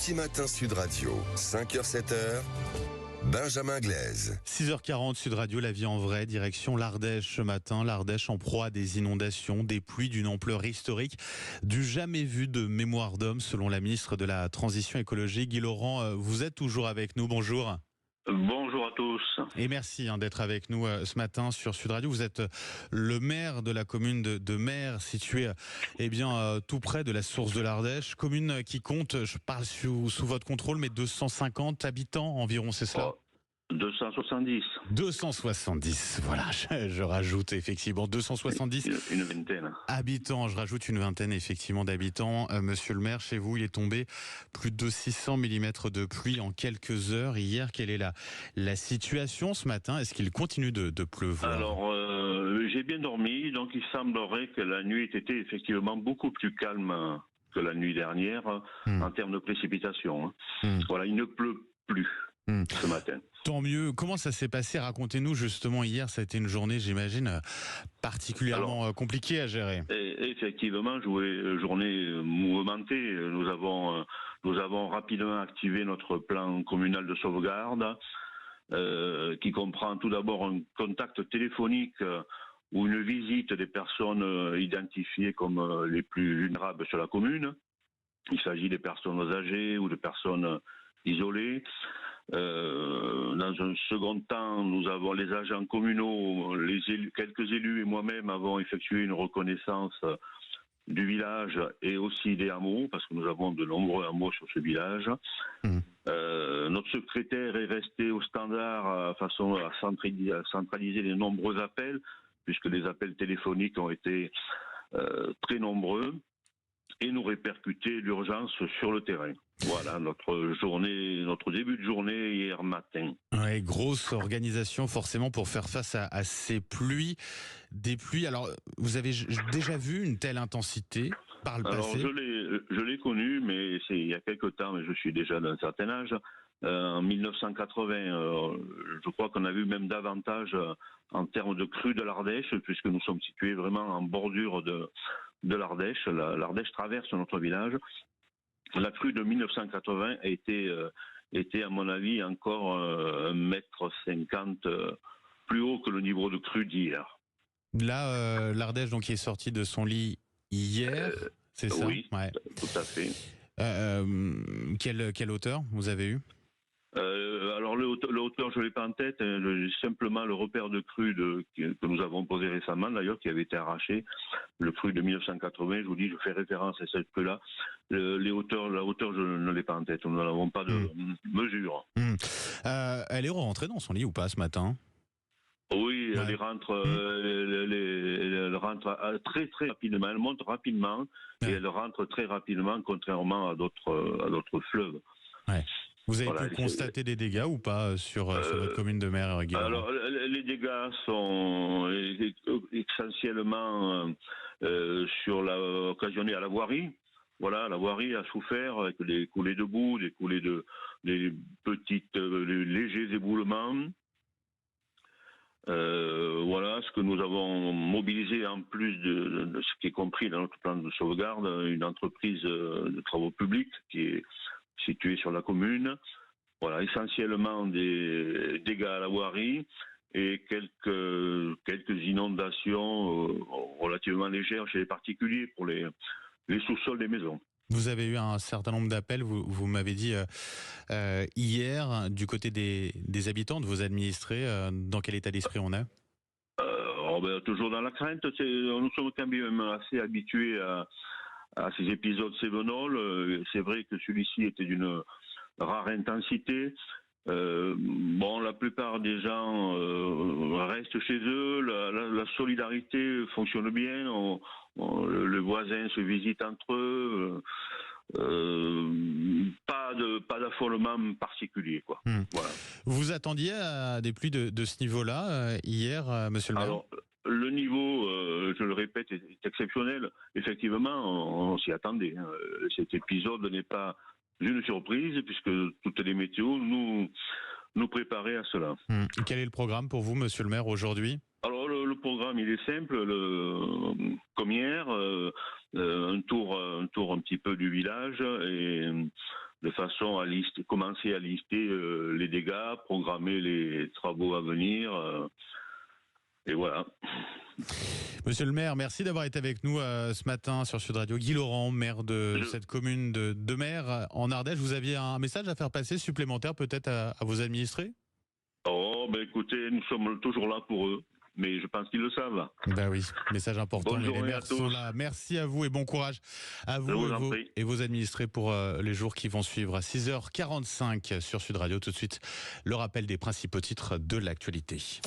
Petit Matin Sud Radio, 5h-7h, Benjamin Glaise. 6h40 Sud Radio, la vie en vrai, direction l'Ardèche ce matin. L'Ardèche en proie à des inondations, des pluies d'une ampleur historique, du jamais vu de mémoire d'homme, selon la ministre de la Transition écologique. Guy Laurent, vous êtes toujours avec nous, bonjour. Bonjour à tous. Et merci d'être avec nous ce matin sur Sud Radio. Vous êtes le maire de la commune de Mer, située tout près de la source de l'Ardèche. Commune qui compte, je parle sous votre contrôle, mais 250 habitants environ, c'est cela ? 270. 270, voilà, je rajoute effectivement 270 une vingtaine. Habitants, je rajoute une vingtaine effectivement d'habitants. Monsieur le maire, chez vous, il est tombé plus de 600 mm de pluie en quelques heures. Hier, quelle est la situation ce matin ? Est-ce qu'il continue de pleuvoir ? Alors, j'ai bien dormi, donc il semblerait que la nuit ait été effectivement beaucoup plus calme que la nuit dernière en termes de précipitations. Voilà, il ne pleut plus ce matin. Tant mieux. Comment ça s'est passé ? Racontez-nous justement hier, ça a été une journée, j'imagine, particulièrement compliquée à gérer. Effectivement, journée mouvementée. Nous avons rapidement activé notre plan communal de sauvegarde, qui comprend tout d'abord un contact téléphonique ou une visite des personnes identifiées comme les plus vulnérables sur la commune. Il s'agit des personnes âgées ou de personnes isolées. Dans un second temps, nous avons les agents communaux, quelques élus et moi-même avons effectué une reconnaissance du village et aussi des hameaux, parce que nous avons de nombreux hameaux sur ce village. Notre secrétaire est resté au standard façon à centraliser les nombreux appels, puisque les appels téléphoniques ont été très nombreux, et nous répercuter l'urgence sur le terrain. Voilà notre début de journée hier matin. Ouais, grosse organisation forcément pour faire face à ces pluies, des pluies. Alors, vous avez déjà vu une telle intensité par le passé ? Alors, je l'ai connu, mais c'est il y a quelque temps, mais je suis déjà d'un certain âge. En 1980, je crois qu'on a vu même davantage en termes de crue de l'Ardèche, puisque nous sommes situés vraiment en bordure de l'Ardèche. L'Ardèche traverse notre village. La crue de 1980 était à mon avis encore 1,50 m plus haut que le niveau de crue d'hier. Là, l'Ardèche donc qui est sortie de son lit hier, c'est ça ? Oui, ouais. Tout à fait. Quelle hauteur vous avez eu ? Alors le hauteur, je l'ai pas en tête. Simplement le repère de crue que nous avons posé récemment, d'ailleurs, qui avait été arraché. Le cru de 1980, je vous dis, je fais référence à cette crue-là. La hauteur, je ne l'ai pas en tête. Nous n'avons pas de mesure. Elle est rentrée dans son lit ou pas ce matin ? Oui, elle rentre très très rapidement. Elle monte rapidement et elle rentre très rapidement, contrairement à d'autres fleuves. Ouais. Vous avez pu constater des dégâts ou pas sur votre commune de Mer, Guy Laurent ? Alors, les dégâts sont essentiellement occasionnés à la voirie. Voilà, la voirie a souffert avec des coulées de boue, des légers éboulements. Voilà ce que nous avons mobilisé en plus de ce qui est compris dans notre plan de sauvegarde, une entreprise de travaux publics qui est située sur la commune. Voilà, essentiellement des dégâts à la voirie et quelques inondations relativement légères chez les particuliers pour les sous-sols des maisons. Vous avez eu un certain nombre d'appels, vous m'avez dit hier, du côté des habitants, de vos administrés. Dans quel état d'esprit on est ? Toujours dans la crainte. Nous sommes quand même assez habitués à ces épisodes cévenols. C'est vrai que celui-ci était d'une rare intensité. La plupart des gens restent chez eux. La solidarité fonctionne bien. Les voisins se visitent entre eux. Pas d'affolement particulier, quoi. Voilà. Vous attendiez à des pluies de ce niveau-là hier, monsieur le maire ? Alors, le niveau, je le répète, est exceptionnel. Effectivement, on s'y attendait. Cet épisode n'est pas une surprise, puisque toutes les météos nous préparaient à cela. Quel est le programme pour vous, monsieur le maire, aujourd'hui ? Alors, le programme, il est simple. Comme hier, un tour un petit peu du village et de façon à commencer à lister les dégâts, programmer les travaux à venir. Et voilà. Monsieur le maire, merci d'avoir été avec nous ce matin sur Sud Radio. Guy Laurent, maire de cette commune de Mer en Ardèche. Vous aviez un message à faire passer supplémentaire peut-être à vos administrés? Oh, ben écoutez, nous sommes toujours là pour eux. Mais je pense qu'ils le savent. Ben oui, message important. Bonne mais les journée maires à tous. sont là. Merci à vous et bon courage à Je vous vous en prie. et vos administrés pour les jours qui vont suivre. À 6h45 sur Sud Radio. Tout de suite, le rappel des principaux titres de l'actualité.